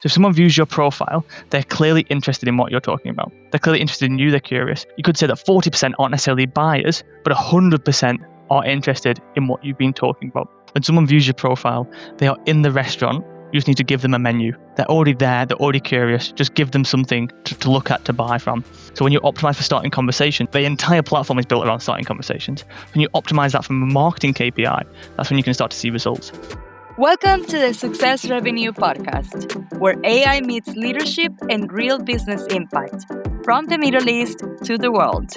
So if someone views your profile, they're clearly interested in what you're talking about. They're clearly interested in you, they're curious. You could say that 40% aren't necessarily buyers, but 100% are interested in what you've been talking about. When someone views your profile, they are in the restaurant. You just need to give them a menu. They're already there, they're already curious. Just give them something to look at, to buy from. So when you optimize for starting conversation, the entire platform is built around starting conversations. When you optimize that from a marketing KPI, that's when you can start to see results. Welcome to the Success Revenue Podcast, where AI meets leadership and real business impact, from the Middle East to the world.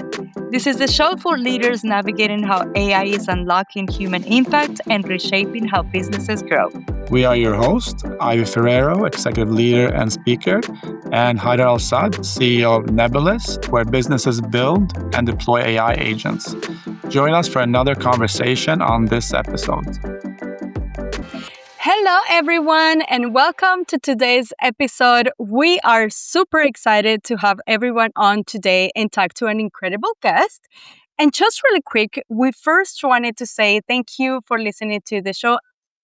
This is the show for leaders navigating how AI is unlocking human impact and reshaping how businesses grow. We are your hosts, Ivy Ferrero, executive leader and speaker, and Haider Al-Sad, CEO of Nebulous, where businesses build and deploy AI agents. Join us for another conversation on this episode. Hello, everyone, and welcome to today's episode. We are super excited to have everyone on today and talk to an incredible guest. And just really quick, we first wanted to say thank you for listening to the show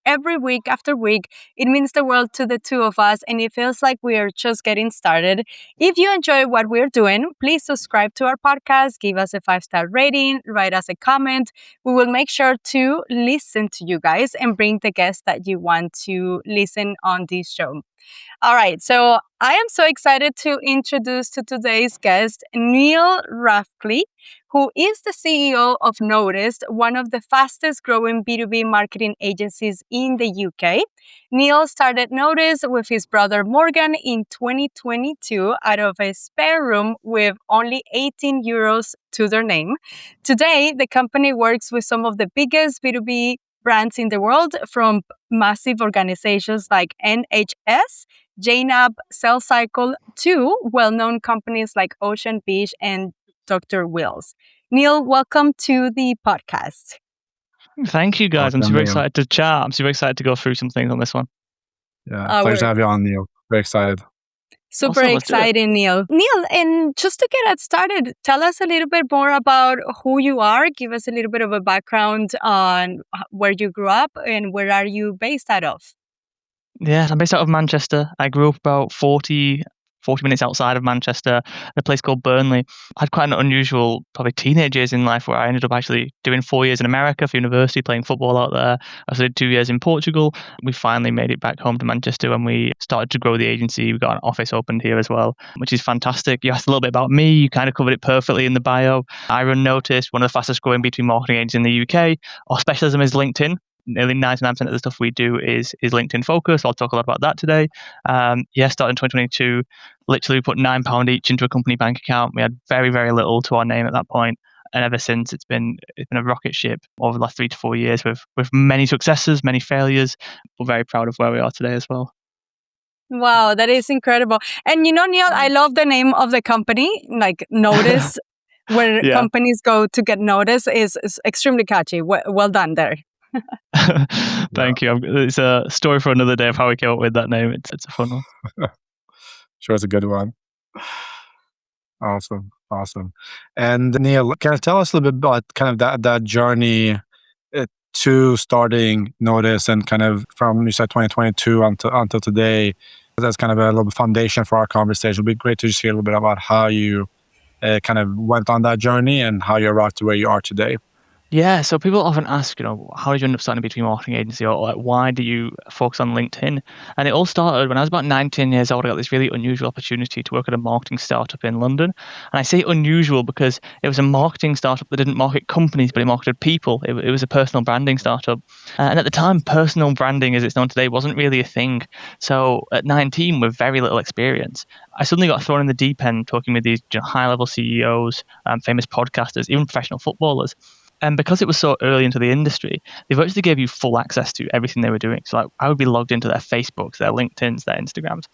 every week after week. It means the world to the two of us, and it feels like we are just getting started. If you enjoy what we're doing, please subscribe to our podcast, give us a 5-star rating, write us a comment. We will make sure to listen to you guys and bring the guests that you want to listen on this show. All right, so I am so excited to introduce to today's guest, Niall Ratcliffe, who is the CEO of Notice, one of the fastest growing B2B marketing agencies in the UK. Niall started Notice with his brother Morgan in 2022 out of a spare room with only 18 euros to their name. Today, the company works with some of the biggest B2B brands in the world, from massive organizations like NHS, JNAB, Cell Cycle, to well-known companies like Ocean Beach and Dr. Wills. Niall, welcome to the podcast. Thank you, guys. I'm super excited to chat. I'm super excited to go through some things on this one. Yeah, pleasure to have you on, Niall. Very excited. Super exciting, Niall. Niall, and just to get us started, tell us a little bit more about who you are. Give us a little bit of a background on where you grew up and where are you based out of? Yeah, I'm based out of Manchester. I grew up about 40 minutes outside of Manchester in a place called Burnley. I had quite an unusual, probably teenage years in life, where I ended up actually doing 4 years in America for university, playing football out there. I also did 2 years in Portugal. We finally made it back home to Manchester when we started to grow the agency. We got an office opened here as well, which is fantastic. You asked a little bit about me. You kind of covered it perfectly in the bio. I run Notice, one of the fastest growing B2B marketing agencies in the UK. Our specialism is LinkedIn. Nearly 99% of the stuff we do is LinkedIn focused. I'll talk a lot about that today. Started in 2022. Literally put £9 each into a company bank account. We had very, very little to our name at that point. And ever since, it's been a rocket ship over the last 3 to 4 years with many successes, many failures. We're very proud of where we are today as well. Wow, that is incredible. And you know, Niall, I love the name of the company, like Notice, where companies go to get noticed is extremely catchy. Well done there. Thank you. It's a story for another day of how we came up with that name. It's a fun one. Sure, it's a good one. Awesome. And Niall, can you tell us a little bit about kind of that journey to starting Notice, and kind of from, you said 2022 until today? That's kind of a little foundation for our conversation. It'd be great to just hear a little bit about how you kind of went on that journey and how you arrived to where you are today. Yeah, so people often ask, how did you end up starting a B2B marketing agency, or like, why do you focus on LinkedIn? And it all started when I was about 19 years old. I got this really unusual opportunity to work at a marketing startup in London. And I say unusual because it was a marketing startup that didn't market companies, but it marketed people. It was a personal branding startup. And at the time, personal branding, as it's known today, wasn't really a thing. So at 19, with very little experience, I suddenly got thrown in the deep end talking with these high-level CEOs, famous podcasters, even professional footballers. And because it was so early into the industry, they virtually gave you full access to everything they were doing. So like, I would be logged into their Facebooks, their LinkedIns, their Instagrams.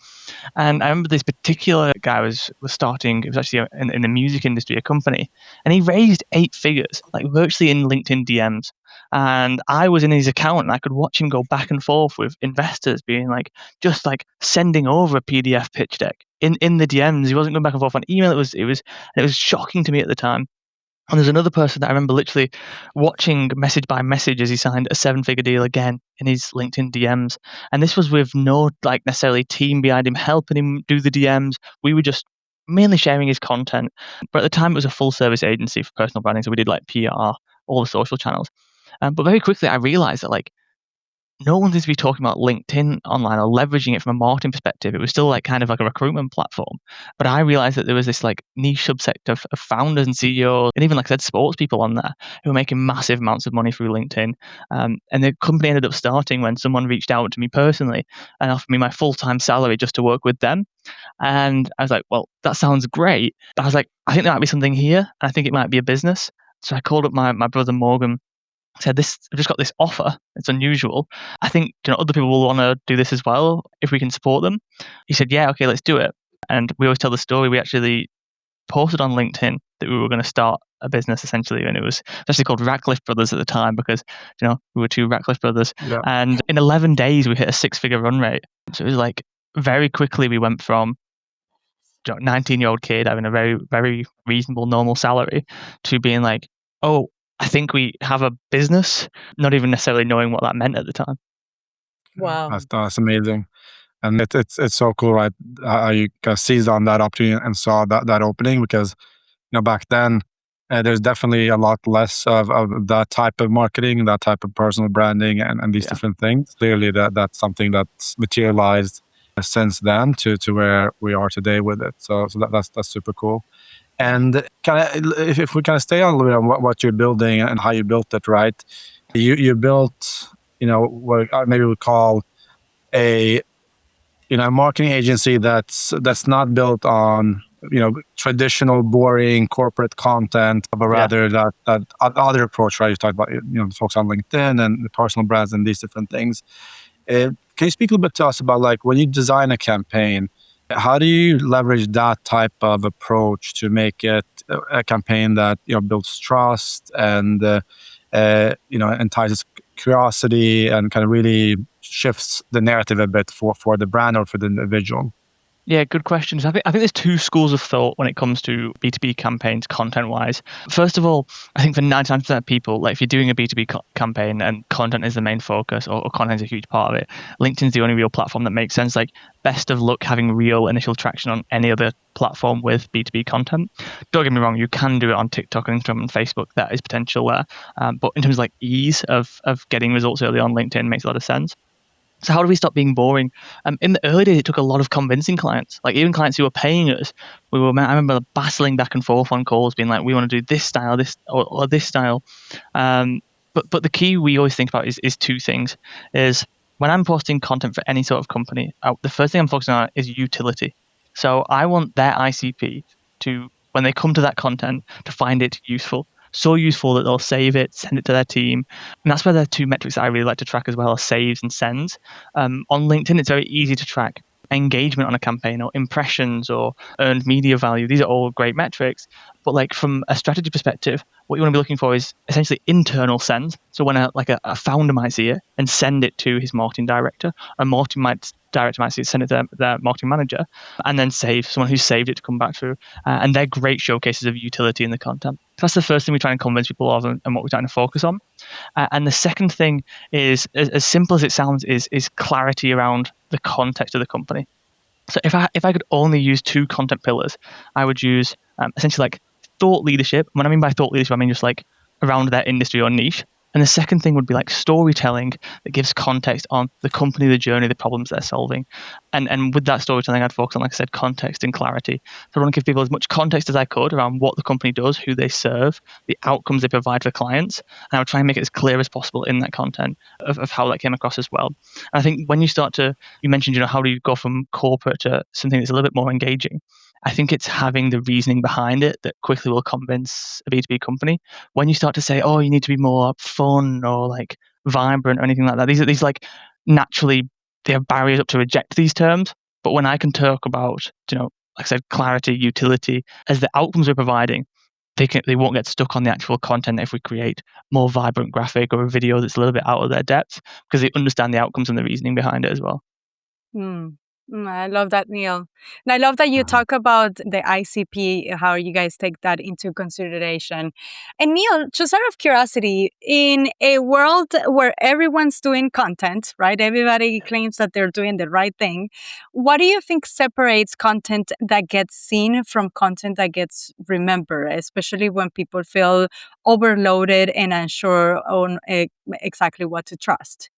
And I remember this particular guy was starting, it was actually in the music industry, a company, and he raised 8 figures, like virtually in LinkedIn DMs. And I was in his account and I could watch him go back and forth with investors being like, just like sending over a PDF pitch deck in the DMs. He wasn't going back and forth on email. It was shocking to me at the time. And there's another person that I remember literally watching message by message as he signed a 7-figure deal again in his LinkedIn DMs. And this was with no like necessarily team behind him helping him do the DMs. We were just mainly sharing his content. But at the time, it was a full service agency for personal branding. So we did like PR, all the social channels. But very quickly, I realized that like no one seems to be talking about LinkedIn online or leveraging it from a marketing perspective. It was still like kind of like a recruitment platform. But I realized that there was this like niche subsect of founders and CEOs and even like I said, sports people on there who were making massive amounts of money through LinkedIn. And the company ended up starting when someone reached out to me personally and offered me my full-time salary just to work with them. And I was like, well, that sounds great. But I was like, I think there might be something here. And I think it might be a business. So I called up my brother Morgan, said this, I've just got this offer. It's unusual. I think other people will want to do this as well if we can support them. He said, yeah, okay, let's do it. And we always tell the story. We actually posted on LinkedIn that we were going to start a business essentially, and it was actually called Ratcliffe Brothers at the time because we were two Ratcliffe brothers. Yeah. And in 11 days we hit a 6-figure run rate. So it was like very quickly we went from 19-year-old kid having a very, very reasonable, normal salary to being like, oh, I think we have a business, not even necessarily knowing what that meant at the time. Wow. That's amazing. And it's so cool, right? How you kind of seized on that opportunity and saw that opening, because back then there's definitely a lot less of that type of marketing, that type of personal branding, and these Yeah. different things. Clearly, that's something that's materialized since then to where we are today with it. So that's super cool. And if we kind of stay on a little bit on what you're building and how you built it, right? You built, what maybe we call a a marketing agency that's not built on traditional boring corporate content, but rather that other approach, right? You talked about folks on LinkedIn and the personal brands and these different things. Can you speak a little bit to us about like when you design a campaign, how do you leverage that type of approach to make it a campaign that builds trust and entices curiosity and kind of really shifts the narrative a bit for the brand or for the individual? Yeah, good questions. I think there's two schools of thought when it comes to B2B campaigns content-wise. First of all, I think for 99% of people, like if you're doing a B2B campaign and content is the main focus or content is a huge part of it, LinkedIn's the only real platform that makes sense. Like best of luck having real initial traction on any other platform with B2B content. Don't get me wrong, you can do it on TikTok and Instagram and Facebook. That is potential there. But in terms of like ease of getting results early on, LinkedIn makes a lot of sense. So how do we stop being boring? In the early days, it took a lot of convincing clients, like even clients who were paying us. I remember battling back and forth on calls, being like, "We want to do this style, this or this style." But the key we always think about is two things: is when I'm posting content for any sort of company, the first thing I'm focusing on is utility. So I want their ICP to, when they come to that content, to find it useful. So useful that they'll save it, send it to their team. And that's where the two metrics that I really like to track as well are saves and sends. On LinkedIn, it's very easy to track engagement on a campaign or impressions or earned media value. These are all great metrics. But like from a strategy perspective, what you want to be looking for is essentially internal sends. So when a founder might see it and send it to his marketing director, a marketing director might see it, send it to their marketing manager, and then save someone who saved it to come back through. And they're great showcases of utility in the content. So that's the first thing we try and convince people of and what we're trying to focus on. And the second thing is, as simple as it sounds, is clarity around the context of the company. So if I could only use two content pillars, I would use essentially like thought leadership. When I mean by thought leadership, I mean just like around their industry or niche. And the second thing would be like storytelling that gives context on the company, the journey, the problems they're solving. And with that storytelling, I'd focus on, like I said, context and clarity. So I want to give people as much context as I could around what the company does, who they serve, the outcomes they provide for clients. And I would try and make it as clear as possible in that content of how that came across as well. And I think when you start to, you mentioned, how do you go from corporate to something that's a little bit more engaging? I think it's having the reasoning behind it that quickly will convince a B2B company. When you start to say, oh, you need to be more fun or like vibrant or anything like that, these like naturally they have barriers up to reject these terms. But when I can talk about, like I said, clarity, utility as the outcomes we're providing, they won't get stuck on the actual content if we create more vibrant graphic or a video that's a little bit out of their depth because they understand the outcomes and the reasoning behind it as well. I love that, Neil. And I love that you Mhm. talk about the ICP, how you guys take that into consideration. And Neil, just out of curiosity, in a world where everyone's doing content, right? Everybody claims that they're doing the right thing. What do you think separates content that gets seen from content that gets remembered, especially when people feel overloaded and unsure on exactly what to trust?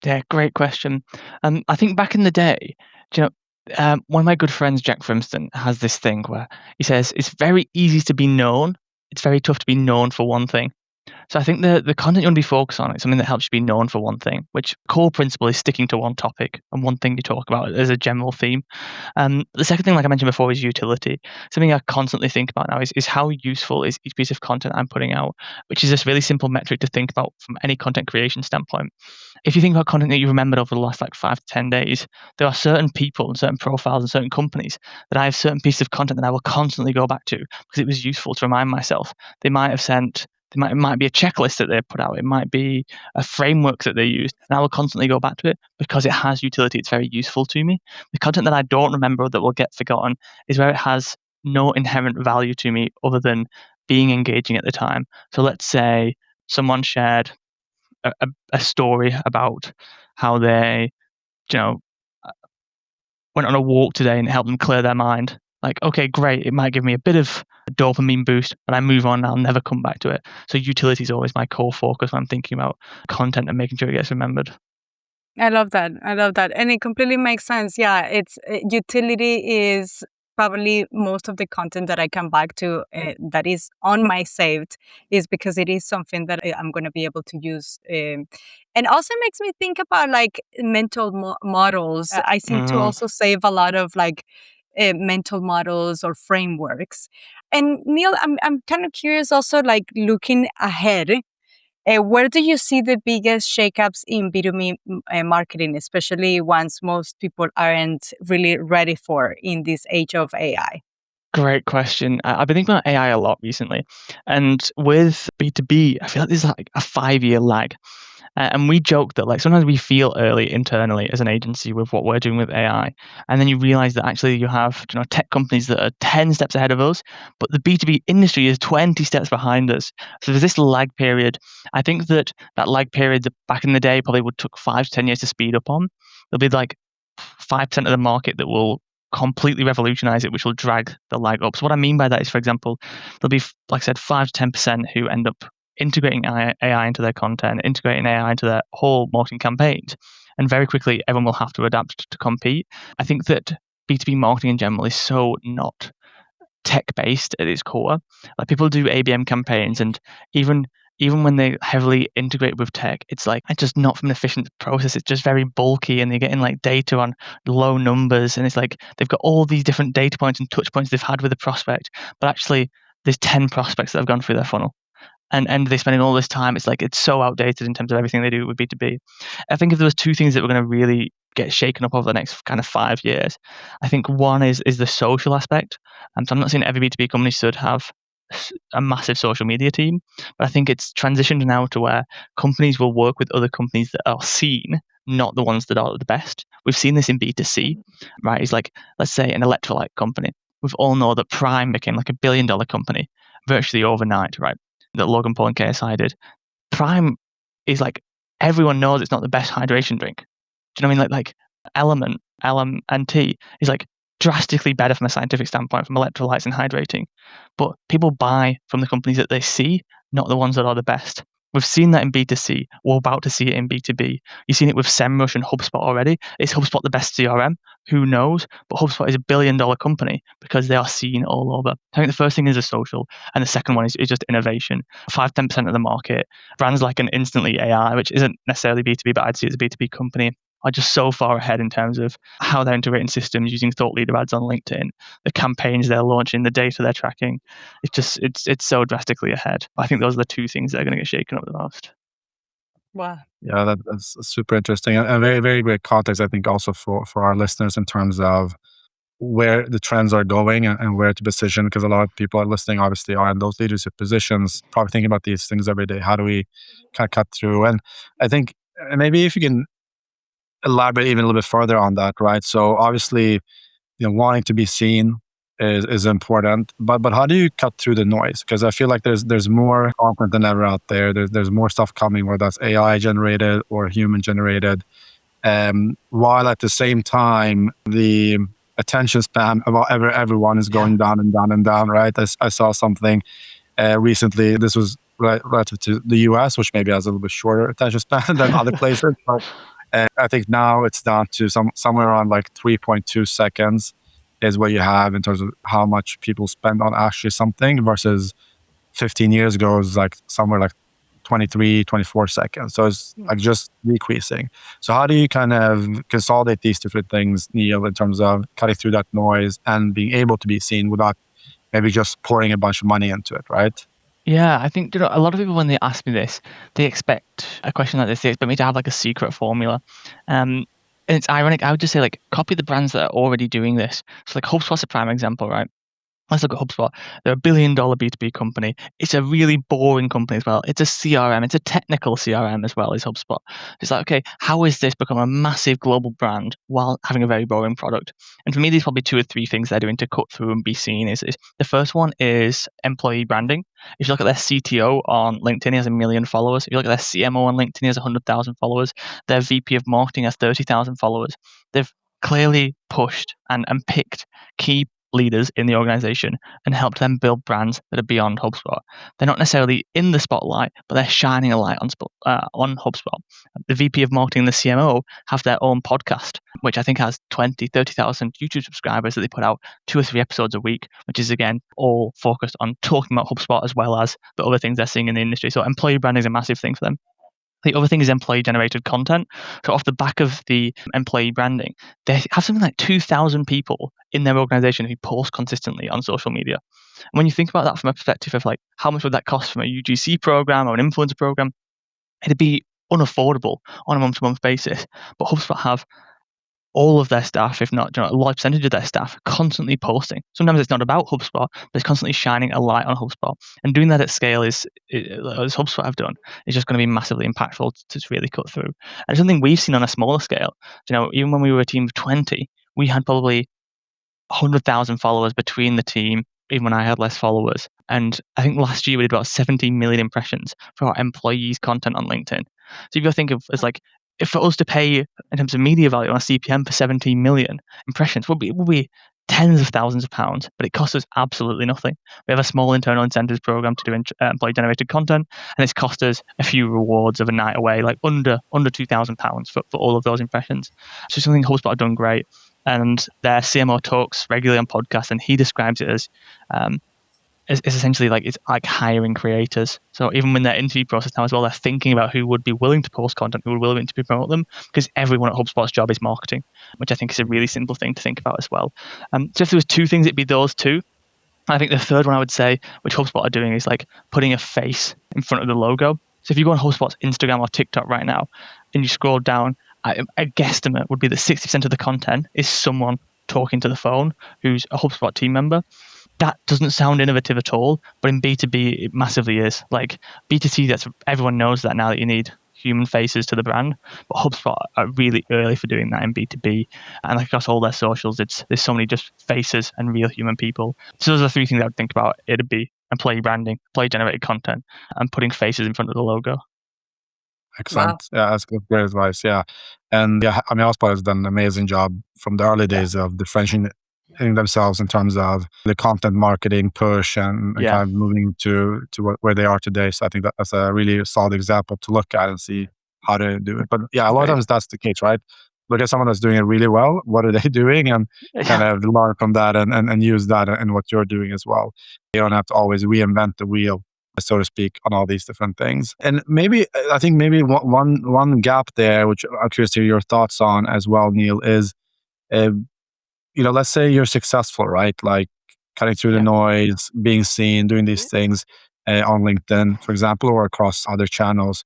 Yeah, great question. I think back in the day, do you know, one of my good friends, Jack Frimston, has this thing where he says it's very easy to be known. It's very tough to be known for one thing. So I think the content you want to be focused on is something that helps you be known for one thing, which core principle is sticking to one topic and one thing you talk about as a general theme. The second thing, like I mentioned before, is utility. Something I constantly think about now is how useful is each piece of content I'm putting out, which is just really simple metric to think about from any content creation standpoint. If you think about content that you remembered over the last like 5 to 10 days, there are certain people and certain profiles and certain companies that I have certain pieces of content that I will constantly go back to because it was useful to remind myself. They might have sent it might be a checklist that they put out. It might be a framework that they used, and I will constantly go back to it because it has utility. It's very useful to me. The content that I don't remember that will get forgotten is where it has no inherent value to me other than being engaging at the time. So let's say someone shared a story about how they, you know, went on a walk today and it helped them clear their mind. Like, okay, great. It might give me a bit of a dopamine boost, but I move on and I'll never come back to it. So utility is always my core focus when I'm thinking about content and making sure it gets remembered. I love that. I love that. And it completely makes sense. Yeah, it's utility is probably most of the content that I come back to that is on my saved is because it is something that I'm going to be able to use. And also makes me think about like mental models. I seem to Mhm. also save a lot of like mental models or frameworks. And Neil, I'm kind of curious also like looking ahead, where do you see the biggest shakeups in B2B marketing, especially ones most people aren't really ready for in this age of AI? Great question. I've been thinking about AI a lot recently. And with B2B, I feel like there's like a 5 year lag. And we joke that like sometimes we feel early internally as an agency with what we're doing with AI, and then you realize that actually you have tech companies that are 10 steps ahead of us, but the B2B industry is 20 steps behind us. So there's this lag period. I think that lag period that back in the day probably would took 5 to 10 years to speed up on. There'll be like 5% of the market that will completely revolutionize it, which will drag the lag up. So what I mean by that is, for example, there'll be, like I said, 5 to 10% who end up integrating AI into their content, integrating AI into their whole marketing campaigns. And very quickly, everyone will have to adapt to compete. I think that B2B marketing in general is so not tech based at its core. Like people do ABM campaigns, and even when they heavily integrate with tech, it's like it's just not from an efficient process. It's just very bulky, and they're getting like data on low numbers, and it's like they've got all these different data points and touch points they've had with a prospect, but actually there's 10 prospects that have gone through their funnel, and they're spending all this time. It's like it's so outdated in terms of everything they do with B2B. I think if there was two things that were going to really get shaken up over the next kind of 5 years, I think one is the social aspect. And so I'm not saying every B2B company should have a massive social media team, but I think it's transitioned now to where companies will work with other companies that are seen, not the ones that are the best. We've seen this in B2C, right? It's like, let's say an electrolyte company. We've all know that Prime became like $1 billion company virtually overnight, right? That Logan Paul and KSI did. Prime is like everyone knows it's not the best hydration drink. Do you know what I mean? Like Element, LMNT is like drastically better from a scientific standpoint from electrolytes and hydrating. But people buy from the companies that they see, not the ones that are the best. We've seen that in B2C. We're about to see it in B2B. You've seen it with SEMrush and HubSpot already. Is HubSpot the best CRM? Who knows? But HubSpot is $1 billion company because they are seen all over. I think the first thing is a social, and the second one is just innovation. 5-10% of the market, brands like an Instantly AI, which isn't necessarily B2B, but I'd see it as a B2B company, are just so far ahead in terms of how they're integrating systems, using thought leader ads on LinkedIn, the campaigns they're launching, the data they're tracking. It's so drastically ahead. I think those are the two things that are going to get shaken up the most. Wow. Yeah, that's super interesting and very, very great context, I think, also for our listeners in terms of where the trends are going and where to position, because a lot of people are listening, obviously, are in those leadership positions, probably thinking about these things every day. How do we kind of cut through? And I think maybe if you can elaborate even a little bit further on that, right? So obviously, wanting to be seen is important, but how do you cut through the noise? Because I feel like there's more content than ever out there. There's more stuff coming, whether that's AI generated or human generated. While at the same time, the attention span of everyone is going down and down and down, right? I saw something recently. This was relative to the US, which maybe has a little bit shorter attention span than other places. But I think now it's down to somewhere around like 3.2 seconds is what you have in terms of how much people spend on actually something versus 15 years ago is like somewhere like 23, 24 seconds. So it's like just decreasing. So how do you kind of consolidate these different things, Niall, in terms of cutting through that noise and being able to be seen without maybe just pouring a bunch of money into it, right? Yeah, I think a lot of people when they ask me this, they expect a question like this. They expect me to have like a secret formula, and it's ironic. I would just say like copy the brands that are already doing this. So like HubSpot's a prime example, right? Let's look at HubSpot. They're a billion-dollar B2B company. It's a really boring company as well. It's a CRM. It's a technical CRM as well as HubSpot. It's like, okay, how has this become a massive global brand while having a very boring product? And for me, there's probably two or three things they're doing to cut through and be seen. Is the first one is employee branding. If you look at their CTO on LinkedIn, he has 1 million followers. If you look at their CMO on LinkedIn, he has 100,000 followers. Their VP of marketing has 30,000 followers. They've clearly pushed and picked key leaders in the organization and helped them build brands that are beyond HubSpot. They're not necessarily in the spotlight, but they're shining a light on HubSpot. The VP of marketing and the CMO have their own podcast, which I think has 20, 30,000 YouTube subscribers that they put out 2 or 3 episodes a week, which is again all focused on talking about HubSpot as well as the other things they're seeing in the industry. So employee branding is a massive thing for them. The other thing is employee generated content. So off the back of the employee branding, they have something like 2,000 people in their organization who post consistently on social media. And when you think about that from a perspective of like how much would that cost from a UGC program or an influencer program, it'd be unaffordable on a month-to-month basis. But HubSpot have all of their staff, if not a large percentage of their staff, constantly posting. Sometimes it's not about HubSpot, but it's constantly shining a light on HubSpot. And doing that at scale as HubSpot have done, is just going to be massively impactful to really cut through. And something we've seen on a smaller scale. Even when we were a team of 20, we had probably 100,000 followers between the team, even when I had less followers. And I think last year we did about 17 million impressions for our employees' content on LinkedIn. So if you think of as like, if for us to pay in terms of media value on a CPM for 17 million impressions would be tens of thousands of pounds, but it costs us absolutely nothing. We have a small internal incentives program to do employee generated content, and it's cost us a few rewards of a night away, like under £2,000 for all of those impressions. So something HubSpot have done great. And their CMO talks regularly on podcasts, and he describes it as it's essentially like it's like hiring creators. So even when their interview process now as well, they're thinking about who would be willing to post content, who would be willing to promote them, because everyone at HubSpot's job is marketing, which I think is a really simple thing to think about as well. So if there was 2 things, it'd be those 2. I think the third one I would say, which HubSpot are doing, is like putting a face in front of the logo. So if you go on HubSpot's Instagram or TikTok right now, and you scroll down, a guesstimate would be that 60% of the content is someone talking to the phone who's a HubSpot team member. That doesn't sound innovative at all, but in B2B, it massively is. Like B2C, everyone knows that now that you need human faces to the brand, but HubSpot are really early for doing that in B2B. And like across all their socials, there's so many just faces and real human people. So those are 3 things I would think about. It'd be employee branding, employee generated content, and putting faces in front of the logo. Excellent. Wow. Yeah, that's great advice. Yeah. And yeah, I mean, HubSpot has done an amazing job from the early days of differentiating themselves in terms of the content marketing push and kind of moving to where they are today. So I think that's a really solid example to look at and see how to do it. But yeah, a lot of times that's the case, right? Look at someone that's doing it really well. What are they doing? And kind of learn from that and use that in what you're doing as well. You don't have to always reinvent the wheel, so to speak, on all these different things. And I think maybe one gap there, which I'm curious to hear your thoughts on as well, Niall, is, let's say you're successful, right? Like cutting through the noise, being seen, doing these things on LinkedIn, for example, or across other channels.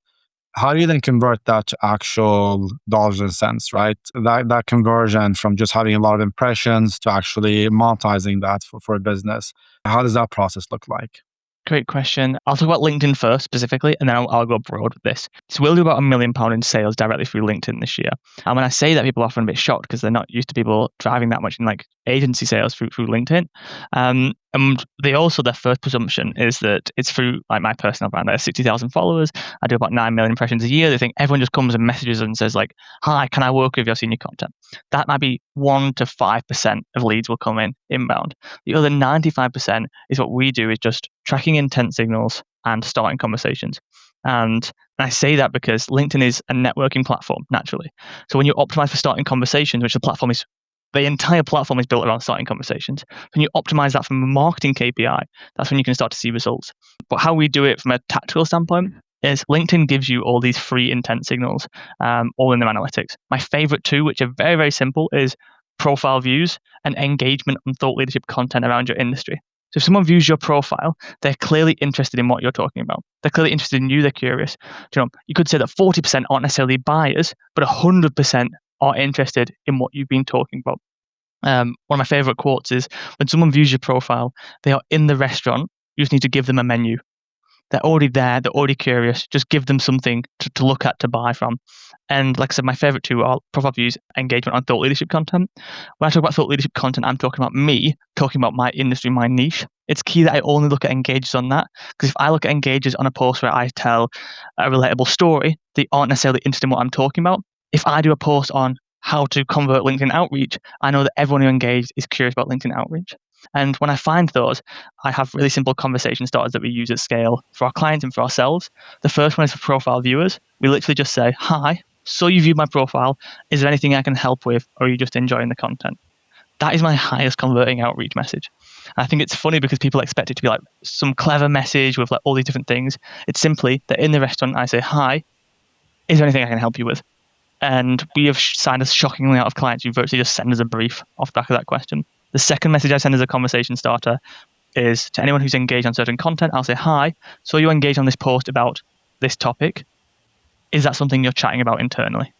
How do you then convert that to actual dollars and cents, right? That conversion from just having a lot of impressions to actually monetizing that for a business. How does that process look like? Great question. I'll talk about LinkedIn first specifically, and then I'll go broad with this. So we'll do about £1 million in sales directly through LinkedIn this year. And when I say that, people are often a bit shocked because they're not used to people driving that much in like agency sales through LinkedIn. And their first presumption is that it's through like my personal brand. I have 60,000 followers. I do about 9 million impressions a year. They think everyone just comes and messages and says like, "Hi, can I work with you? I've seen your content." That might be 1 to 5% of leads will come in inbound. The other 95% is what we do is just tracking intent signals and starting conversations. And I say that because LinkedIn is a networking platform naturally. So when you optimize for starting conversations, which the entire platform is built around starting conversations. When you optimize that from a marketing KPI, that's when you can start to see results. But how we do it from a tactical standpoint is LinkedIn gives you all these free intent signals, all in their analytics. My favorite two, which are very, very simple, is profile views and engagement and thought leadership content around your industry. So if someone views your profile, they're clearly interested in what you're talking about. They're clearly interested in you. They're curious. You could say that 40% aren't necessarily buyers, but 100% are interested in what you've been talking about. One of my favorite quotes is, when someone views your profile, they are in the restaurant. You just need to give them a menu. They're already there. They're already curious. Just give them something to look at, to buy from. And like I said, my favorite two are profile views, engagement, and thought leadership content. When I talk about thought leadership content, I'm talking about me, talking about my industry, my niche. It's key that I only look at engages on that, because if I look at engages on a post where I tell a relatable story, they aren't necessarily interested in what I'm talking about. If I do a post on how to convert LinkedIn outreach, I know that everyone who engaged is curious about LinkedIn outreach. And when I find those, I have really simple conversation starters that we use at scale for our clients and for ourselves. The first one is for profile viewers. We literally just say, "Hi, so you viewed my profile. Is there anything I can help with, or are you just enjoying the content?" That is my highest converting outreach message. And I think it's funny because people expect it to be like some clever message with like all these different things. It's simply that in the restaurant, I say, "Hi, is there anything I can help you with?" And we have signed us shockingly out of clients who virtually just send us a brief off the back of that question. The second message I send as a conversation starter is to anyone who's engaged on certain content. I'll say, "Hi, so you engaged on this post about this topic. Is that something you're chatting about internally?"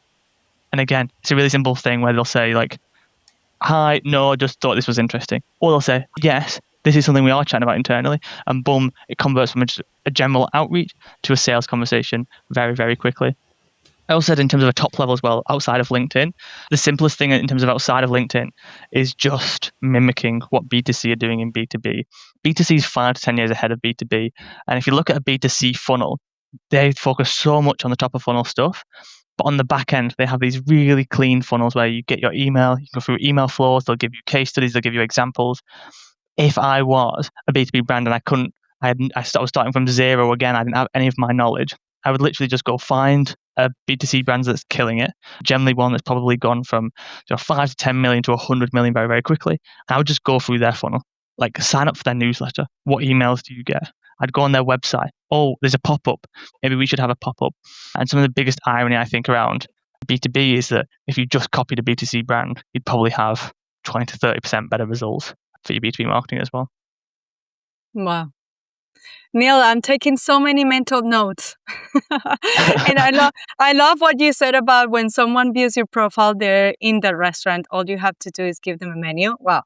And again, it's a really simple thing where they'll say like, "Hi, no, I just thought this was interesting." Or they'll say, "Yes, this is something we are chatting about internally." And boom, it converts from a general outreach to a sales conversation very, very quickly. I also said in terms of a top level as well, outside of LinkedIn, the simplest thing in terms of outside of LinkedIn is just mimicking what B2C are doing in B2B. B2C is 5 to 10 years ahead of B2B. And if you look at a B2C funnel, they focus so much on the top of funnel stuff. But on the back end, they have these really clean funnels where you get your email, you go through email flows, they'll give you case studies, they'll give you examples. If I was a B2B brand and I was starting from zero again, I didn't have any of my knowledge, I would literally just go find a B2C brand that's killing it, generally one that's probably gone from 5 to 10 million to 100 million very, very quickly. And I would just go through their funnel, like sign up for their newsletter. What emails do you get? I'd go on their website. Oh, there's a pop-up. Maybe we should have a pop-up. And some of the biggest irony, I think, around B2B is that if you just copied a B2C brand, you'd probably have 20 to 30% better results for your B2B marketing as well. Wow. Niall, I'm taking so many mental notes. And I love what you said about when someone views your profile there in the restaurant, all you have to do is give them a menu. Wow.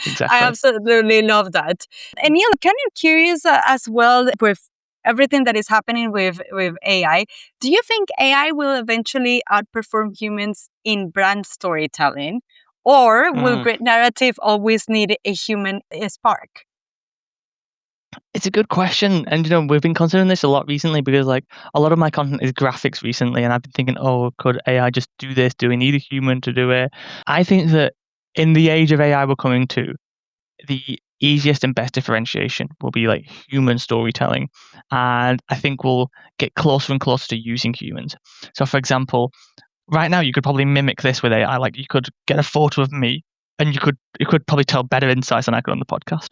Exactly. I absolutely love that. And Niall, kind of curious as well with everything that is happening with AI. Do you think AI will eventually outperform humans in brand storytelling? Or will great narrative always need a human spark? It's a good question. And, we've been considering this a lot recently because like a lot of my content is graphics recently. And I've been thinking, oh, could AI just do this? Do we need a human to do it? I think that in the age of AI we're coming to, the easiest and best differentiation will be like human storytelling. And I think we'll get closer and closer to using humans. So for example, right now you could probably mimic this with AI. Like you could get a photo of me and you could probably tell better insights than I could on the podcast.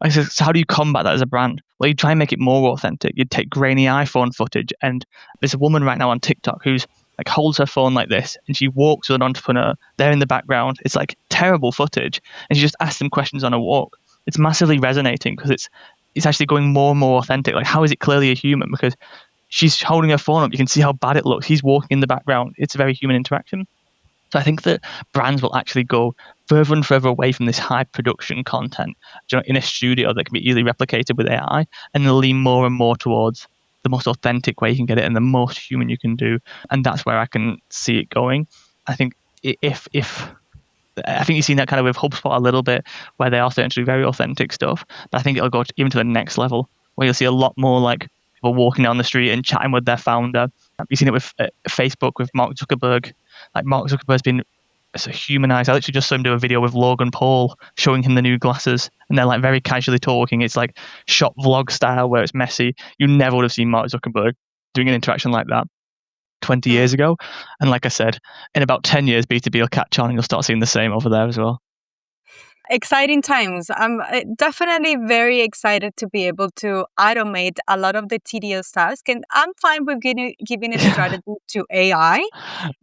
So how do you combat that as a brand? Well, you try and make it more authentic. You'd take grainy iPhone footage, and there's a woman right now on TikTok who's like holds her phone like this, and she walks with an entrepreneur. They're in the background. It's like terrible footage, and she just asks them questions on a walk. It's massively resonating because it's actually going more and more authentic. Like, how is it clearly a human? Because she's holding her phone up. You can see how bad it looks. He's walking in the background. It's a very human interaction. So I think that brands will actually go further and further away from this high production content, in a studio that can be easily replicated with AI, and they'll lean more and more towards the most authentic way you can get it and the most human you can do. And that's where I can see it going. I think if I think you've seen that kind of with HubSpot a little bit, where they are starting to do very authentic stuff. But I think it'll go even to the next level, where you'll see a lot more like people walking down the street and chatting with their founder. You've seen it with Facebook, with Mark Zuckerberg. Like Mark Zuckerberg's been so humanized. I literally just saw him do a video with Logan Paul showing him the new glasses, and they're like very casually talking. It's like shop vlog style where it's messy. You never would have seen Mark Zuckerberg doing an interaction like that 20 years ago. And like I said, in about 10 years, B2B will catch on and you'll start seeing the same over there as well. Exciting times. I'm definitely very excited to be able to automate a lot of the tedious tasks. And I'm fine with giving a strategy to AI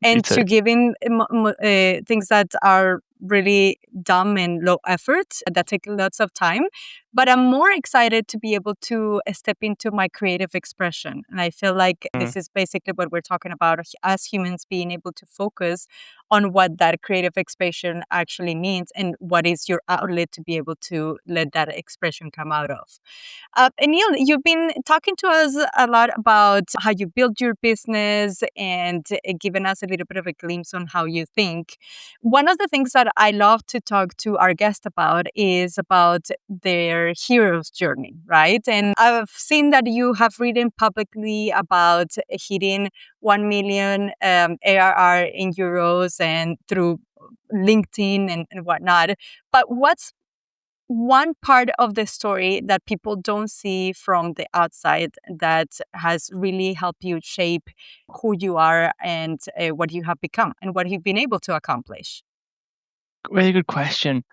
and to giving things that are really dumb and low effort that take lots of time. But I'm more excited to be able to step into my creative expression. And I feel like this is basically what we're talking about as humans, being able to focus on what that creative expression actually means and what is your outlet to be able to let that expression come out of. And Neil, you've been talking to us a lot about how you build your business and given us a little bit of a glimpse on how you think. One of the things that I love to talk to our guest about is about their hero's journey, right? And I've seen that you have written publicly about hitting 1 million ARR in euros and through LinkedIn and whatnot. But what's one part of the story that people don't see from the outside that has really helped you shape who you are and what you have become and what you've been able to accomplish? Really good question.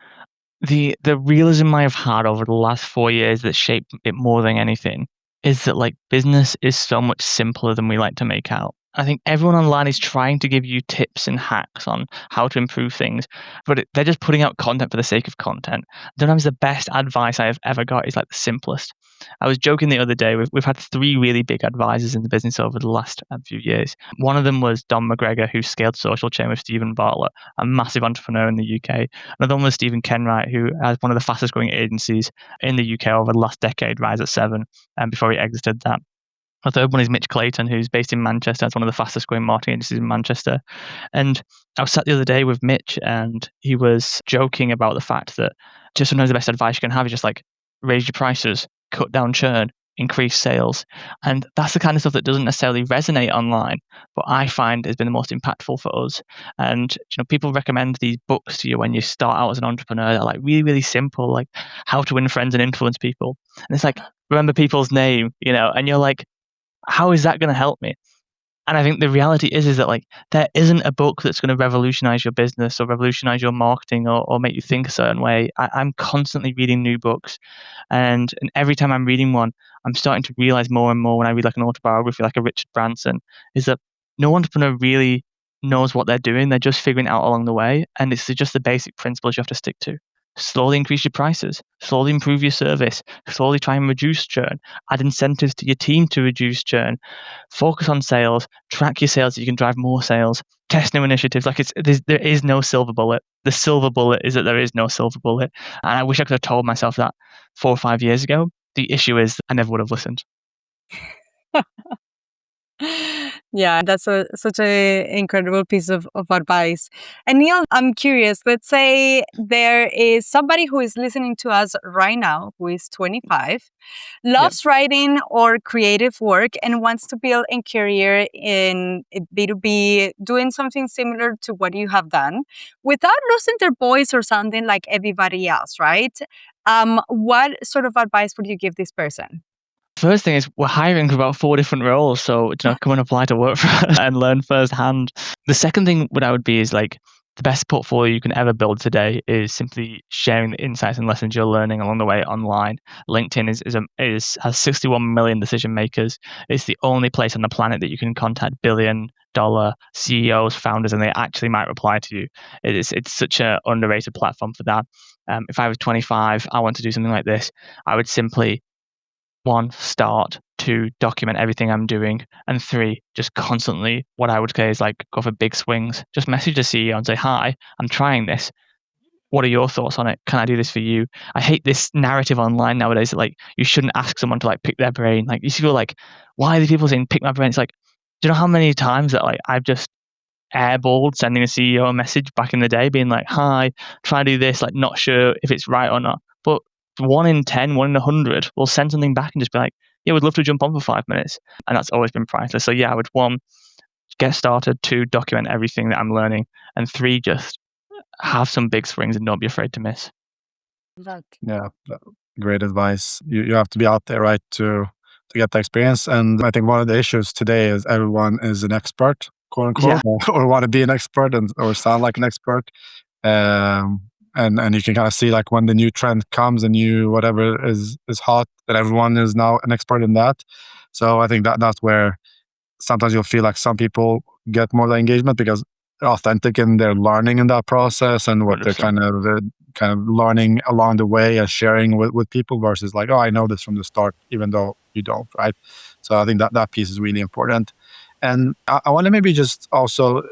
The realism I have had over the last 4 years that shaped it more than anything is that like business is so much simpler than we like to make out. I think everyone online is trying to give you tips and hacks on how to improve things, but they're just putting out content for the sake of content. Sometimes the best advice I have ever got is like the simplest. I was joking the other day, we've had 3 really big advisors in the business over the last few years. One of them was Don McGregor, who scaled Social Chain with Stephen Bartlett, a massive entrepreneur in the UK. Another one was Stephen Kenwright, who has one of the fastest growing agencies in the UK over the last decade, Rise at 7, before he exited that. A third one is Mitch Clayton, who's based in Manchester. It's one of the fastest growing marketing agencies in Manchester. And I was sat the other day with Mitch and he was joking about the fact that just sometimes the best advice you can have is just like raise your prices, cut down churn, increase sales. And that's the kind of stuff that doesn't necessarily resonate online, but I find has been the most impactful for us. And people recommend these books to you when you start out as an entrepreneur. They're like really, really simple, like How to Win Friends and Influence People. And it's like, remember people's name, and you're like, how is that going to help me? And I think the reality is that like there isn't a book that's going to revolutionize your business or revolutionize your marketing or make you think a certain way. I'm constantly reading new books, and every time I'm reading one, I'm starting to realize more and more when I read like an autobiography like a Richard Branson, is that no entrepreneur really knows what they're doing. They're just figuring it out along the way, and it's just the basic principles you have to stick to. Slowly increase your prices, slowly improve your service, slowly try and reduce churn, add incentives to your team to reduce churn, focus on sales, track your sales so you can drive more sales, test new initiatives. Like there is no silver bullet. The silver bullet is that there is no silver bullet. And I wish I could have told myself that 4 or 5 years ago. The issue is I never would have listened. Yeah, that's such a incredible piece of advice. And Neil, I'm curious, let's say there is somebody who is listening to us right now who is 25, loves writing or creative work and wants to build a career in B2B, doing something similar to what you have done without losing their voice or sounding like everybody else, right? What sort of advice would you give this person? First thing is we're hiring for about 4 different roles, so come and apply to work for us and learn firsthand. The second thing what I would be is like the best portfolio you can ever build today is simply sharing the insights and lessons you're learning along the way online. LinkedIn has 61 million decision makers. It's the only place on the planet that you can contact billion-dollar CEOs, founders, and they actually might reply to you. It's such an underrated platform for that. If I was 25, I want to do something like this, I would simply one, start, two, document everything I'm doing, and three, just constantly what I would say is like go for big swings. Just message the CEO and say, hi, I'm trying this. What are your thoughts on it? Can I do this for you? I hate this narrative online nowadays that like you shouldn't ask someone to like pick their brain. Like you feel like, why are these people saying pick my brain? It's like, do you know how many times that like I've just airballed sending a CEO a message back in the day being like, hi, try to do this, like not sure if it's right or not. But 1 in 10, 1 in 100 will send something back and just be like, yeah, we'd love to jump on for 5 minutes. And that's always been priceless. So yeah, I would one, get started, two, document everything that I'm learning, and three, just have some big swings and don't be afraid to miss. That. Yeah, great advice. You have to be out there, right, to get the experience. And I think one of the issues today is everyone is an expert, quote Yeah. unquote, or want to be an expert or sound like an expert. Um, and you can kind of see like when the new trend comes, a new whatever is hot, that everyone is now an expert in that. So I think that's where sometimes you'll feel like some people get more of the engagement because they're authentic in their learning in that process and what they're 100%. kind of learning along the way and sharing with people versus like, oh, I know this from the start, even though you don't, right? So I think that piece is really important. And I want to maybe just also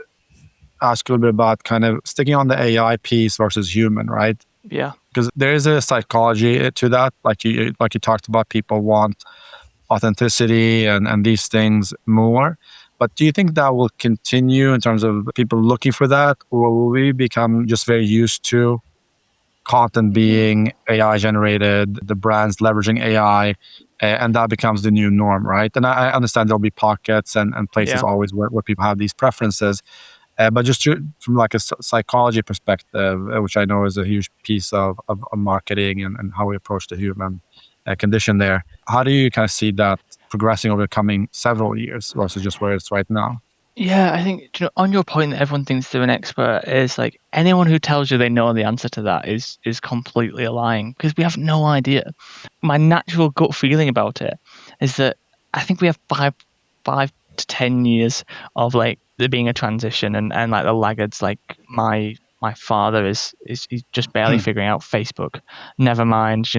ask a little bit about kind of sticking on the AI piece versus human, right? Yeah. Because there is a psychology to that, like you talked about. People want authenticity and these things more. But do you think that will continue in terms of people looking for that, or will we become just very used to content being AI generated, the brands leveraging AI, and that becomes the new norm, right? And I understand there'll be pockets and places Yeah. always where people have these preferences. But just from like a psychology perspective, which I know is a huge piece of marketing and how we approach the human condition there, how do you kind of see that progressing over the coming several years versus just where it's right now? Yeah, I think on your point that everyone thinks they're an expert is like anyone who tells you they know the answer to that is completely lying because we have no idea. My natural gut feeling about it is that I think we have 5 to 10 years of like there being a transition and like the laggards like my father is he's just barely Hmm. figuring out Facebook. Never mind,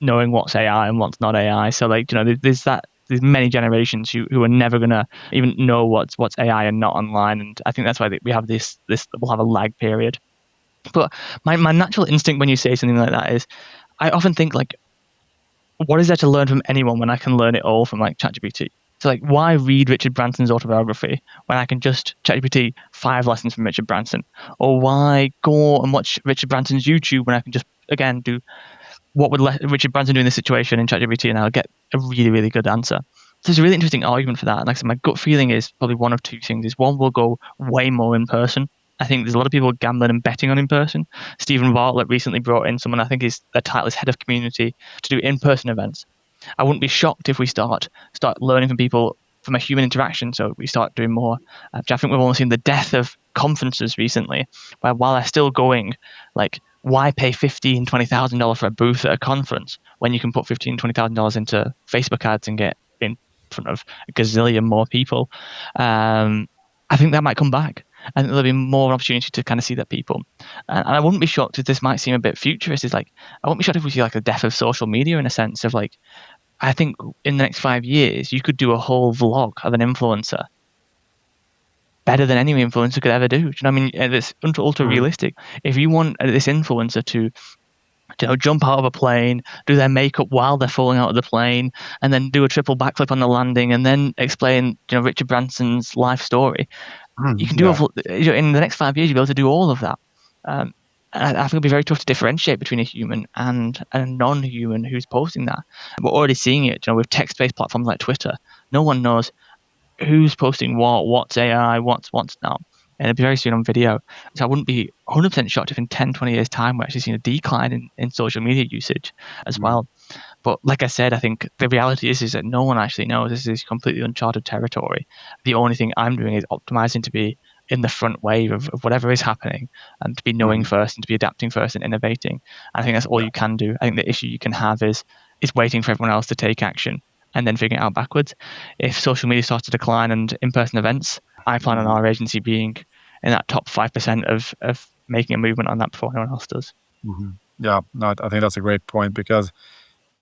knowing what's AI and what's not AI. So like, there's many generations who are never gonna even know what's AI and not online. And I think that's why we have this we'll have a lag period. But my natural instinct when you say something like that is I often think like, what is there to learn from anyone when I can learn it all from like ChatGPT? So like, why read Richard Branson's autobiography when I can just ChatGPT 5 lessons from Richard Branson? Or why go and watch Richard Branson's YouTube when I can just again do what would Richard Branson do in this situation in ChatGPT, and I'll get a really, really good answer. So there's a really interesting argument for that. And like I said, my gut feeling is probably one of two things. Is one, will go way more in person. I think there's a lot of people gambling and betting on in person. Stephen Bartlett recently brought in someone, I think their title is head of community, to do in-person events. I wouldn't be shocked if we start learning from people from a human interaction. So we start doing more. I think we've only seen the death of conferences recently, where while they're still going, like why pay $15,000-$20,000 for a booth at a conference when you can put $15,000-$20,000 into Facebook ads and get in front of a gazillion more people? I think that might come back. And there'll be more opportunity to kind of see that people. And I wouldn't be shocked if this might seem a bit futurist. Is like I wouldn't be shocked if we see like the death of social media in a sense of like I think in the next 5 years you could do a whole vlog of an influencer better than any influencer could ever do. Do you know what I mean? It's ultra Mm. realistic. If you want this influencer to jump out of a plane, do their makeup while they're falling out of the plane, and then do a triple backflip on the landing, and then explain Richard Branson's life story, you can do Yeah. in the next 5 years, you'll be able to do all of that. And I think it'll be very tough to differentiate between a human and a non-human who's posting that. We're already seeing it, with text-based platforms like Twitter. No one knows who's posting what's AI, what's not. And it'll be very soon on video. So I wouldn't be 100% shocked if in 10, 20 years' time we're actually seeing a decline in social media usage as Mm. well. But like I said, I think the reality is that no one actually knows. This is completely uncharted territory. The only thing I'm doing is optimizing to be in the front wave of whatever is happening and to be knowing Mm. first and to be adapting first and innovating. I think that's all Yeah. you can do. I think the issue you can have is waiting for everyone else to take action and then figuring it out backwards. If social media starts to decline and in-person events, I plan on Mhm. our agency being in that top 5% of making a movement on that before anyone else does. Mhm. Yeah, no, I think that's a great point because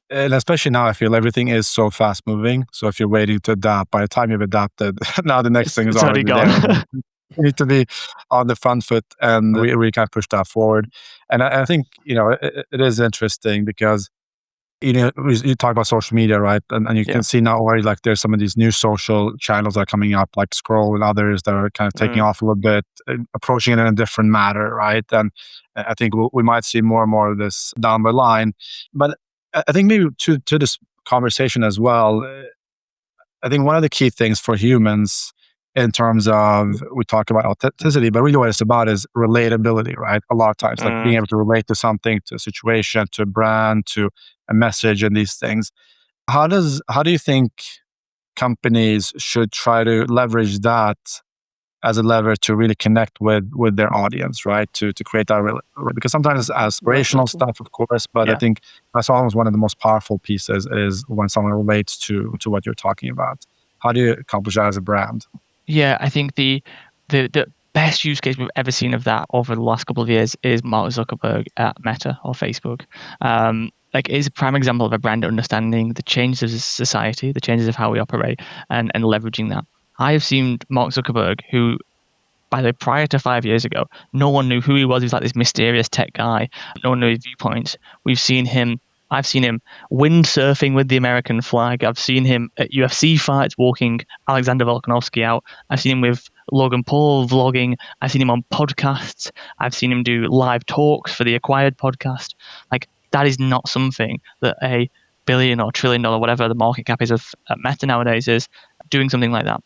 And especially now, I feel everything is so fast moving. So if you're waiting to adapt, by the time you've adapted, now the next thing is It's already already gone. there. You need to be on the front foot and we kind of push that forward. And I think, it is interesting because, you talk about social media, right? And you Yeah. can see now already like there's some of these new social channels that are coming up, like Scroll and others that are kind of taking off a little bit, approaching it in a different manner, right? And I think we might see more and more of this down the line. But I think maybe to this conversation as well, I think one of the key things for humans in terms of, we talk about authenticity, but really what it's about is relatability, right? A lot of times, like being able to relate to something, to a situation, to a brand, to a message and these things. How do you think companies should try to leverage that as a lever to really connect with their audience, right? To create that because sometimes it's aspirational Relatability. stuff, of course, but I Yeah. think that's almost one of the most powerful pieces is when someone relates to what you're talking about. How do you accomplish that as a brand? Yeah, I think the best use case we've ever seen of that over the last couple of years is Mark Zuckerberg at Meta or Facebook. Like it's a prime example of a brand understanding the changes of society, the changes of how we operate, and leveraging that. I have seen Mark Zuckerberg, who by the way, prior to 5 years ago, no one knew who he was. He was like this mysterious tech guy. No one knew his viewpoints. I've seen him windsurfing with the American flag. I've seen him at UFC fights walking Alexander Volkanovski out. I've seen him with Logan Paul vlogging. I've seen him on podcasts. I've seen him do live talks for the Acquired podcast. Like, that is not something that a billion or trillion dollar, whatever the market cap is of Meta nowadays, is doing something like that.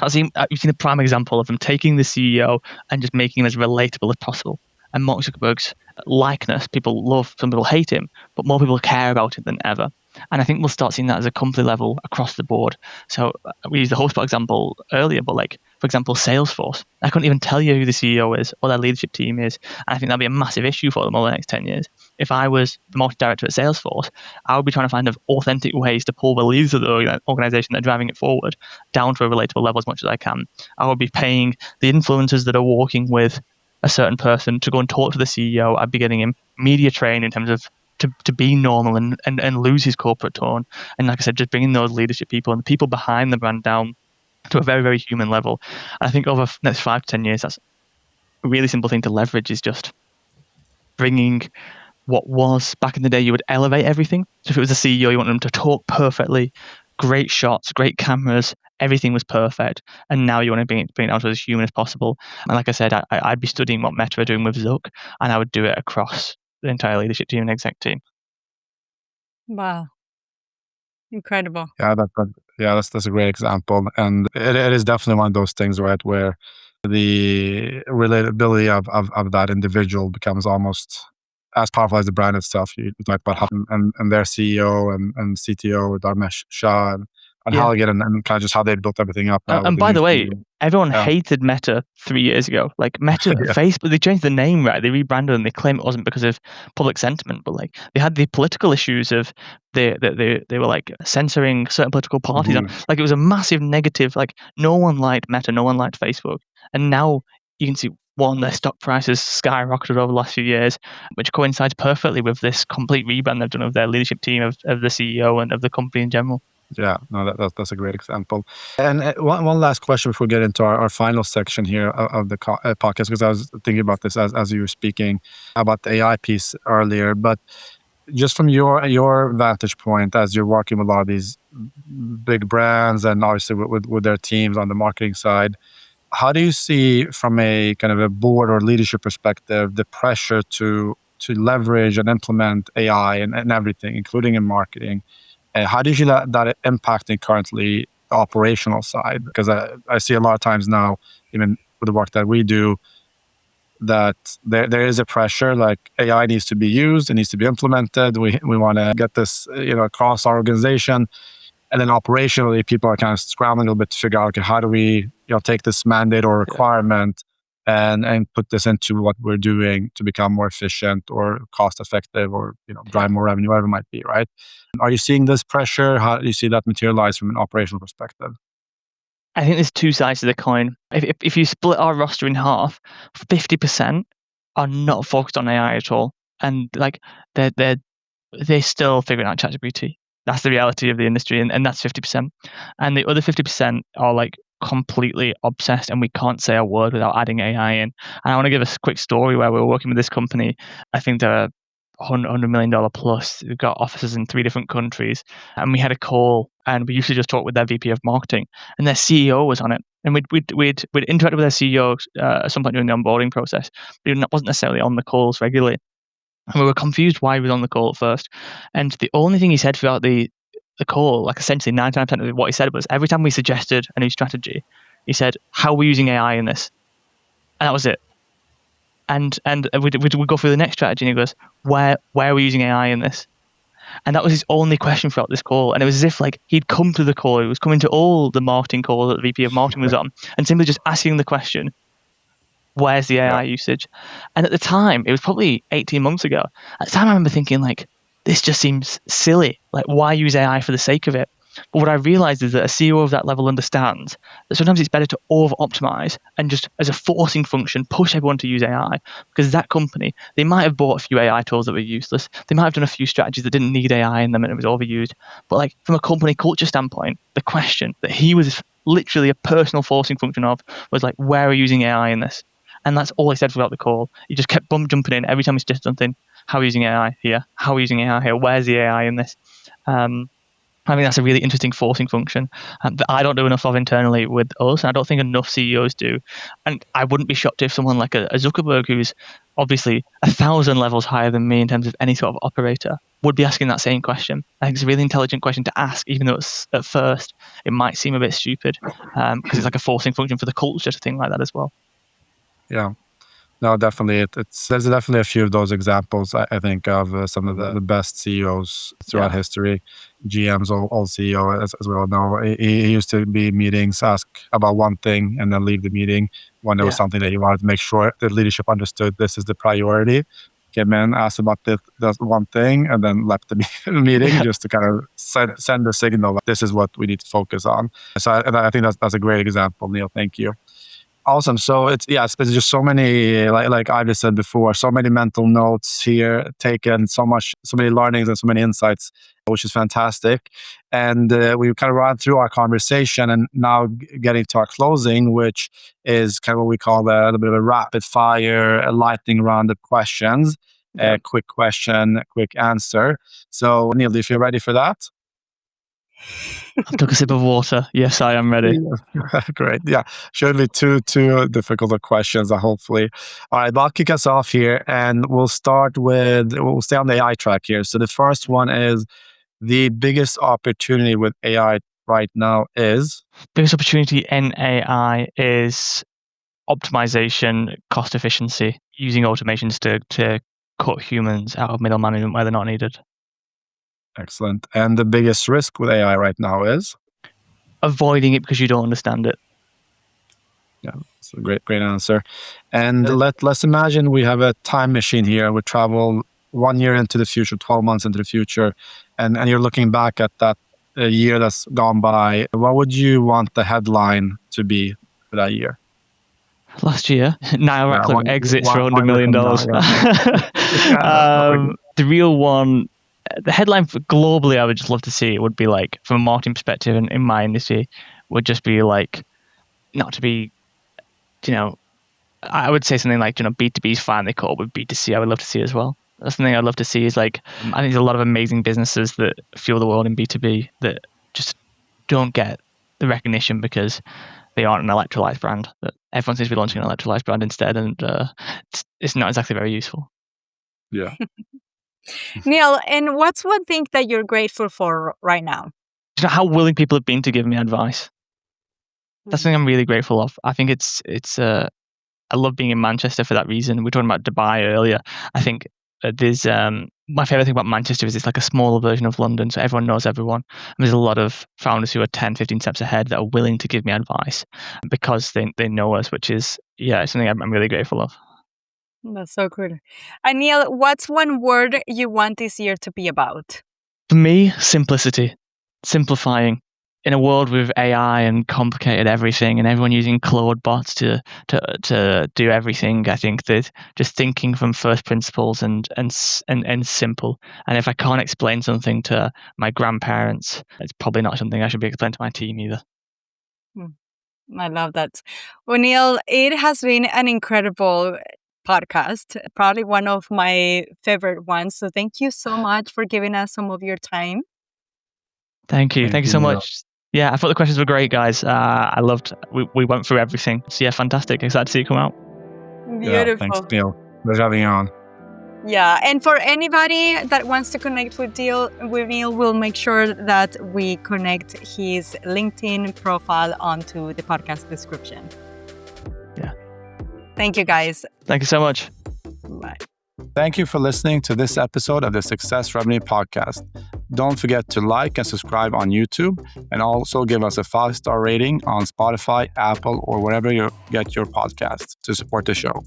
You've seen a prime example of them taking the CEO and just making him as relatable as possible. And Mark Zuckerberg's likeness, people love, some people hate him, but more people care about it than ever. And I think we'll start seeing that as a company level across the board. So we used the HubSpot example earlier, but like, for example, Salesforce. I couldn't even tell you who the CEO is or their leadership team is. And I think that'd be a massive issue for them over the next 10 years. If I was the marketing director at Salesforce, I would be trying to find authentic ways to pull the leaders of the organization that are driving it forward down to a relatable level as much as I can. I would be paying the influencers that are working with a certain person to go and talk to the CEO. I'd be getting him media trained in terms of to be normal and lose his corporate tone. And like I said, just bringing those leadership people and the people behind the brand down to a very, very human level. And I think over the next 5 to 10 years, that's a really simple thing to leverage is just bringing what was back in the day, you would elevate everything. So if it was a CEO, you want them to talk perfectly, great shots, great cameras, everything was perfect. And now you want to bring it down to as human as possible. And like I said, I'd be studying what Meta are doing with Zuck, and I would do it across the entire leadership team and exec team. Wow. Incredible. Yeah, that's a great example, and it is definitely one of those things, right, where the relatability of that individual becomes almost as powerful as the brand itself. You talk about and their CEO and CTO, Dharmesh Shah, and Yeah. Halligan, and kind of just how they built everything up now with And the by new the way, CEO. everyone Yeah. hated Meta 3 years ago. Like Meta, Yeah. Facebook, they changed the name, right? They rebranded and they claim it wasn't because of public sentiment, but like they had the political issues of they were like censoring certain political parties. Mhm. Like it was a massive negative. Like no one liked Meta, no one liked Facebook, and now you can see one, their stock prices skyrocketed over the last few years, which coincides perfectly with this complete rebrand they've done of their leadership team, of the CEO and of the company in general. Yeah, no, that's a great example. And one last question before we get into our final section here of the podcast, because I was thinking about this as you were speaking about the AI piece earlier. But just from your vantage point, as you're working with a lot of these big brands and obviously with their teams on the marketing side, how do you see from a kind of a board or leadership perspective the pressure to leverage and implement AI and everything, including in marketing? How do you see that impacting currently the operational side? Because I see a lot of times now, even with the work that we do, that there is a pressure like AI needs to be used, it needs to be implemented. We want to get this across our organization, and then operationally, people are kind of scrambling a little bit to figure out, okay, how do we take this mandate or Yeah. requirement and put this into what we're doing to become more efficient or cost effective or drive more revenue, whatever it might be, right? Are you seeing this pressure? How do you see that materialize from an operational perspective? I think there's two sides to the coin. If you split our roster in half, 50% are not focused on AI at all, and like they're they're still figuring out ChatGPT. That's the reality of the industry, and that's 50%. And the other 50% are like completely obsessed, and we can't say a word without adding AI in. And I want to give a quick story where we were working with this company. I think they're $100 million plus. We've got offices in 3 different countries, and we had a call, and we used to just talk with their VP of marketing, and their CEO was on it. And we'd interact with their CEO at some point during the onboarding process, but he wasn't necessarily on the calls regularly. And we were confused why he was on the call at first. And the only thing he said throughout the call, like essentially 99% of what he said was every time we suggested a new strategy, he said, "How are we using AI in this?" And that was it. And we'd go through the next strategy, and he goes, "Where are we using AI in this?" And that was his only question throughout this call. And it was as if like he'd come to the call, he was coming to all the marketing calls that the VP of marketing was on, and simply just asking the question, "Where's the AI usage?" And at the time, it was probably 18 months ago. At the time, I remember thinking like, this just seems silly. Like, why use AI for the sake of it? But what I realized is that a CEO of that level understands that sometimes it's better to over-optimize and just as a forcing function, push everyone to use AI. Because that company, they might have bought a few AI tools that were useless. They might have done a few strategies that didn't need AI in them and it was overused. But like from a company culture standpoint, the question that he was literally a personal forcing function of was like, where are you using AI in this? And that's all he said throughout the call. He just kept jumping in every time he suggested something. How are we using AI here? How are we using AI here? Where's the AI in this? I think that's a really interesting forcing function that I don't do enough of internally with us. I don't think enough CEOs do. And I wouldn't be shocked if someone like a Zuckerberg, who's obviously 1,000 levels higher than me in terms of any sort of operator, would be asking that same question. I think it's a really intelligent question to ask, even though it's, at first it might seem a bit stupid, because it's like a forcing function for the culture to think like that as well. Yeah. No, definitely. There's definitely a few of those examples. I think of some of the best CEOs throughout history. GM's old CEO, as we all know, he used to be meetings, ask about one thing, and then leave the meeting when there was something that he wanted to make sure the leadership understood this is the priority. Came in, asked about the one thing, and then left the meeting just to kind of send the signal that this is what we need to focus on. So I think that's a great example, Neil. Thank you. Awesome. So it's just so many, like I just said before, so many mental notes here taken, so many learnings and so many insights, which is fantastic. And we kind of run through our conversation and now getting to our closing, which is kind of what we call a little bit of a rapid fire, a lightning round of questions, a quick question, quick answer. So Neil, do you feel ready for that? I took a sip of water. Yes, I am ready. Great. Yeah. Shouldn't be too difficult of questions, hopefully. All right. I'll kick us off here and we'll stay on the AI track here. So the first one is the biggest opportunity with AI right now is? Biggest opportunity in AI is optimization, cost efficiency, using automations to cut humans out of middle management where they're not needed. Excellent. And the biggest risk with AI right now is? Avoiding it because you don't understand it. Yeah, it's a great answer. And let's imagine we have a time machine here. We travel 1 year into the future, 12 months into the future, and you're looking back at that year that's gone by. What would you want the headline to be for that year? Last year, Niall Ratcliffe exits for $100 million. The real one, the headline for globally, I would just love to see it would be like, from a marketing perspective in my industry, would just be like, not to be, I would say something like, B2B is finally caught up with B2C. I would love to see as well. That's something I'd love to see is like, I think there's a lot of amazing businesses that fuel the world in B2B that just don't get the recognition because they aren't an electrolyte brand. That everyone seems to be launching an electrolyte brand instead, and it's not exactly very useful. Yeah. Neil, and what's one thing that you're grateful for right now? How willing people have been to give me advice. That's something I'm really grateful of. I think I love being in Manchester for that reason. We were talking about Dubai earlier. I think there's my favorite thing about Manchester is it's like a smaller version of London, so everyone knows everyone. And there's a lot of founders who are 10, 15 steps ahead that are willing to give me advice because they know us, which is, something I'm really grateful of. That's so cool. And Neil, what's one word you want this year to be about? For me, simplicity, simplifying. in a world with AI and complicated everything and everyone using Claude bots to do everything, I think that just thinking from first principles and simple. And if I can't explain something to my grandparents, it's probably not something I should be explaining to my team either. I love that. Well, Niall, it has been an incredible podcast, probably one of my favorite ones. So thank you so much for giving us some of your time. Thank you so much. Yeah, I thought the questions were great, guys. I loved. We went through everything. So yeah, fantastic. Excited to see you come out. Beautiful. Yeah, thanks, Neil. Pleasure having you on. Yeah, and for anybody that wants to connect with Neil, we'll make sure that we connect his LinkedIn profile onto the podcast description. Yeah. Thank you, guys. Thank you so much. Bye. Thank you for listening to this episode of the Success Revenue Podcast. Don't forget to like and subscribe on YouTube, and also give us a 5-star rating on Spotify, Apple, or wherever you get your podcasts to support the show.